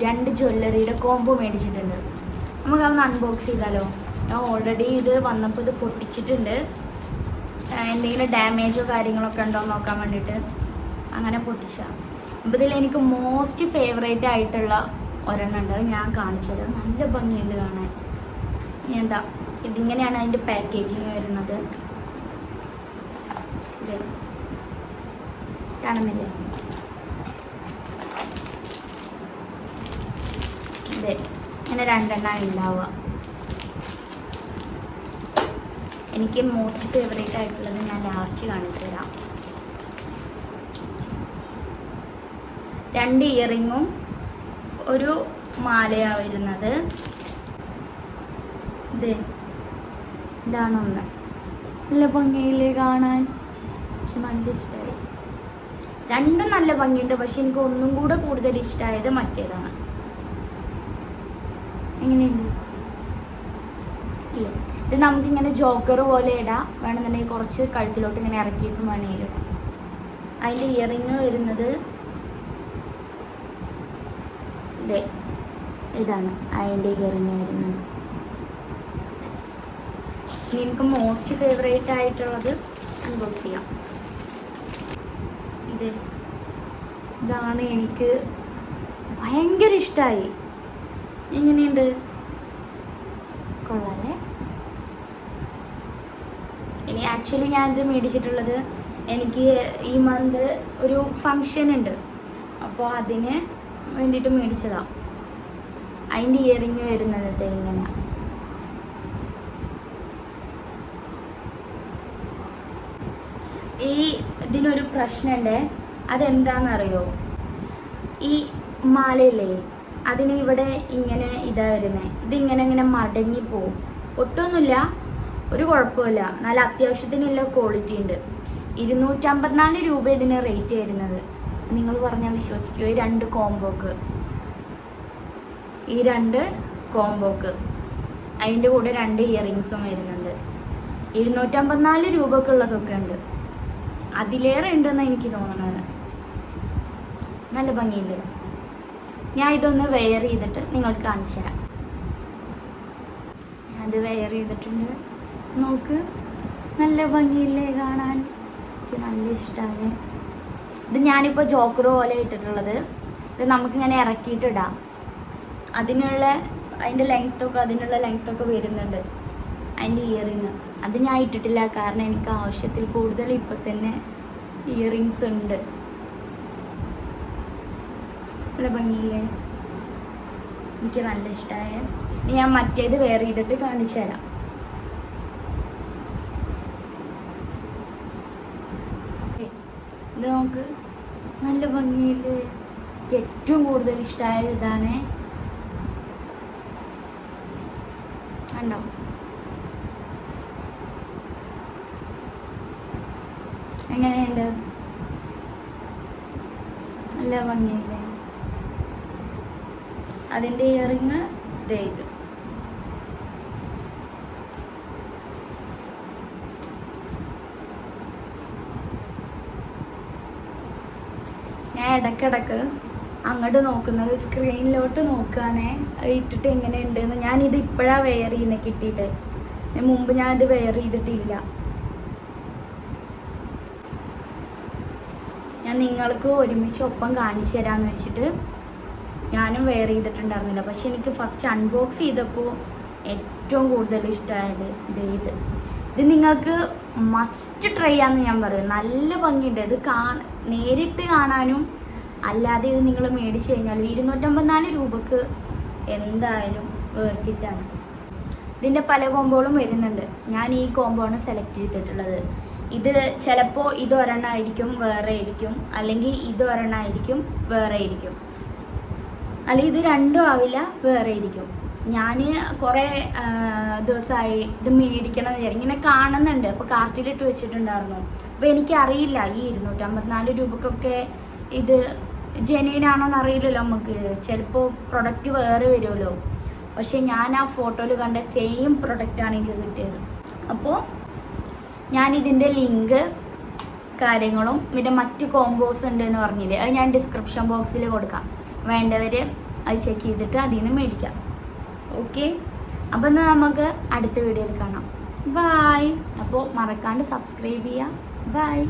2 ജ്വല്ലറിയുടെ combo മേടിച്ചിട്ടുണ്ട്. നമുക്കതൊന്ന് unbox ചെയ്താലോ? ഞാൻ ഓൾറെഡി ഇത് വന്നപ്പോൾ ഇത് പൊട്ടിച്ചിട്ടുണ്ട്. എന്തെങ്കിലും ഡാമേജോ കാര്യങ്ങളൊക്കെ ഉണ്ടോ എന്ന് നോക്കാൻ വേണ്ടിയിട്ട് അങ്ങനെ പൊട്ടിച്ചാൽ. അപ്പോൾ ഇതിൽ എനിക്ക് മോസ്റ്റ് ഫേവറേറ്റ് ആയിട്ടുള്ള ഒരെണ്ണം ഉണ്ട്. അത് ഞാൻ കാണിച്ചു തരാം. നല്ല ഭംഗിയുണ്ട് കാണാൻ. എന്താ ഇതിങ്ങനെയാണ് അതിൻ്റെ പാക്കേജിങ് വരുന്നത്. ഇത് കാണുന്നില്ലേ? ഇതെ ഇങ്ങനെ 2 എണ്ണം ഉണ്ടാവുക. എനിക്ക് മോസ്റ്റ് ഫേവറേറ്റ് ആയിട്ടുള്ളത് ഞാൻ ലാസ്റ്റ് കാണിച്ചു തരാം. 2 ഇയറിങ്ങും ഒരു മാലയാണ് വരുന്നത്. ഇതാണൊന്ന്. നല്ല ഭംഗിയില്ലേ കാണാൻ? എനിക്ക് നല്ല ഇഷ്ടമായി. 2 നല്ല ഭംഗിയുണ്ട്. പക്ഷെ എനിക്ക് ഒന്നും കൂടെ കൂടുതൽ ഇഷ്ടമായത് മറ്റേതാണ്. എങ്ങനെയുണ്ട്? ഇല്ലേ, ഇത് നമുക്കിങ്ങനെ ജോക്കർ പോലെ ഇടാം. വേണമെന്നുണ്ടെങ്കിൽ കുറച്ച് കഴുത്തിലോട്ട് ഇങ്ങനെ ഇറക്കിയിട്ടും വേണമെങ്കിലും ഇടാം. അതിൻ്റെ ഇയറിങ് വരുന്നത് ഇതാണ്. അതിൻ്റെ ഇയറിങ് വരുന്നത്. ഇനി എനിക്ക് മോസ്റ്റ് ഫേവറേറ്റ് ആയിട്ടുള്ളത് അൺബോക്സ് ചെയ്യാം. ഇതാണ് എനിക്ക് ഭയങ്കര ഇഷ്ടമായി. എങ്ങനെയുണ്ട്? കൊള്ളാല്ലേ? ഇനി ആക്ച്വലി ഞാനിത് മേടിച്ചിട്ടുള്ളത് എനിക്ക് ഈ മന്ത് ഒരു ഫങ്ഷൻ ഉണ്ട്. അപ്പോൾ അതിന് വേണ്ടിയിട്ട് മേടിച്ചതാണ്. അതിൻ്റെ ഇയറിങ് വരുന്നത് ഇങ്ങനെ. ഇതിനൊരു പ്രശ്നമുണ്ട്. അതെന്താണെന്നറിയോ? ഈ മാലയില്ലേ, അതിന് ഇവിടെ ഇങ്ങനെ ഇതാ വരുന്നത്. ഇതിങ്ങനെ ഇങ്ങനെ മടങ്ങിപ്പോവും. ഒട്ടൊന്നുമില്ല, ഒരു കുഴപ്പമില്ല. നല്ല അത്യാവശ്യത്തിനുള്ള ക്വാളിറ്റി ഉണ്ട്. 254 രൂപ ഇതിന് റേറ്റ് വരുന്നത്. നിങ്ങൾ പറഞ്ഞാൽ വിശ്വസിക്കുമോ? ഈ 2 കോംബോക്ക് അതിൻ്റെ കൂടെ 2 ഇയറിങ്സും വരുന്നുണ്ട്. 254 രൂപക്കുള്ളതൊക്കെ ഉണ്ട്. അതിലേറെ ഉണ്ടെന്ന് എനിക്ക് തോന്നുന്നത്. നല്ല ഭംഗിയില്ലേ? ഞാൻ ഇതൊന്ന് വെയർ ചെയ്തിട്ട് നിങ്ങൾക്ക് കാണിച്ചു തരാം. അത് വെയർ ചെയ്തിട്ടുണ്ട്. നോക്ക്, നല്ല ഭംഗിയില്ലേ കാണാൻ? എനിക്ക് നല്ല ഇഷ്ടമായി. ഇത് ഞാനിപ്പോൾ ജോക്കർ പോലെ ഇട്ടിട്ടുള്ളത്. ഇത് നമുക്കിങ്ങനെ ഇറക്കിയിട്ടിടാം. അതിനുള്ള ലെങ്ത്തൊക്കെ വരുന്നുണ്ട്. അതിൻ്റെ ഇയറിങ് അത് ഞാൻ ഇട്ടിട്ടില്ല. കാരണം എനിക്ക് ആവശ്യത്തിൽ കൂടുതൽ ഇപ്പം തന്നെ ഇയറിങ്സ് ഉണ്ട്. നല്ല ഭംഗിയില്ലേ? എനിക്ക് നല്ല ഇഷ്ടമായ. ഇനി ഞാൻ മറ്റേത് വെയർ ചെയ്തിട്ട് കാണിച്ചു തരാം. ഇത് നമുക്ക് നല്ല ഭംഗിയില്ലേ? എനിക്ക് ഏറ്റവും കൂടുതൽ ഇഷ്ടമായത് ഇതാണ്. കണ്ടോ? എങ്ങനെയുണ്ട്? നല്ല ഭംഗിയില്ലേ? അതിൻ്റെ ഇയറിങ് ഇത്. ഞാൻ ഇടയ്ക്കിടയ്ക്ക് അങ്ങോട്ട് നോക്കുന്നത് സ്ക്രീനിലോട്ട് നോക്കുകയാണേ. ഇട്ടിട്ട് എങ്ങനെയുണ്ടെന്ന്. ഞാനിത് ഇപ്പോഴാണ് വെയർ ചെയ്യുന്നത് കിട്ടിയിട്ട്. മുമ്പ് ഞാനിത് വെയർ ചെയ്തിട്ടില്ല. ഞാൻ നിങ്ങൾക്ക് ഒരുമിച്ച് ഒപ്പം കാണിച്ചു തരാമെന്ന് വെച്ചിട്ട് ഞാനും വെയർ ചെയ്തിട്ടുണ്ടായിരുന്നില്ല. പക്ഷെ എനിക്ക് ഫസ്റ്റ് അൺബോക്സ് ചെയ്തപ്പോൾ ഏറ്റവും കൂടുതൽ ഇഷ്ടമായത് ഇത് നിങ്ങൾക്ക് മസ്റ്റ് ട്രൈ ആണെന്ന് ഞാൻ പറയും. നല്ല ഭംഗിയുണ്ട്. ഇത് നേരിട്ട് കാണാനും അല്ലാതെ ഇത് നിങ്ങൾ മേടിച്ച് കഴിഞ്ഞാലും 254 രൂപക്ക് എന്തായാലും വേർത്തിട്ടാണ്. ഇതിൻ്റെ പല കോമ്പോകളും വരുന്നുണ്ട്. ഞാൻ ഈ കോമ്പോ ആണ് സെലക്ട് ചെയ്തിട്ടുള്ളത്. ഇത് ചിലപ്പോൾ ഇതൊരെണ്ണമായിരിക്കും വേറെ ആയിരിക്കും, അല്ലെങ്കിൽ ഇതൊരെണ്ണമായിരിക്കും വേറെ ആയിരിക്കും, അല്ലെങ്കിൽ ഇത് രണ്ടും ആവില്ല വേറെ ആയിരിക്കും. ഞാൻ കുറേ ദിവസമായി ഇത് മേടിക്കണം ഇങ്ങനെ കാണുന്നുണ്ട്. അപ്പോൾ കാർട്ടിലിട്ട് വെച്ചിട്ടുണ്ടായിരുന്നു. അപ്പോൾ എനിക്കറിയില്ല ഈ 254 രൂപക്കൊക്കെ ഇത് ജെന്യുയിനാണോന്ന് അറിയില്ലല്ലോ നമുക്ക്. ചിലപ്പോൾ പ്രൊഡക്റ്റ് വേറെ വരുമല്ലോ. പക്ഷേ ഞാൻ ആ ഫോട്ടോയിൽ കണ്ട സെയിം പ്രൊഡക്റ്റാണ് എനിക്ക് കിട്ടിയത്. അപ്പോൾ ഞാനിതിൻ്റെ ലിങ്ക് കാര്യങ്ങളും പിന്നെ മറ്റ് കോമ്പോസ് ഉണ്ട് എന്ന് പറഞ്ഞില്ലേ, അത് ഞാൻ ഡിസ്ക്രിപ്ഷൻ ബോക്സിൽ കൊടുക്കാം. വേണ്ടവർ അത് ചെക്ക് ചെയ്തിട്ട് അതിൽ നിന്ന് മേടിക്കാം. ഓക്കെ, അപ്പം എന്നാൽ നമുക്ക് അടുത്ത വീഡിയോയിൽ കാണാം. ബായ്. അപ്പോൾ മറക്കാണ്ട് സബ്സ്ക്രൈബ് ചെയ്യുക. ബായ്.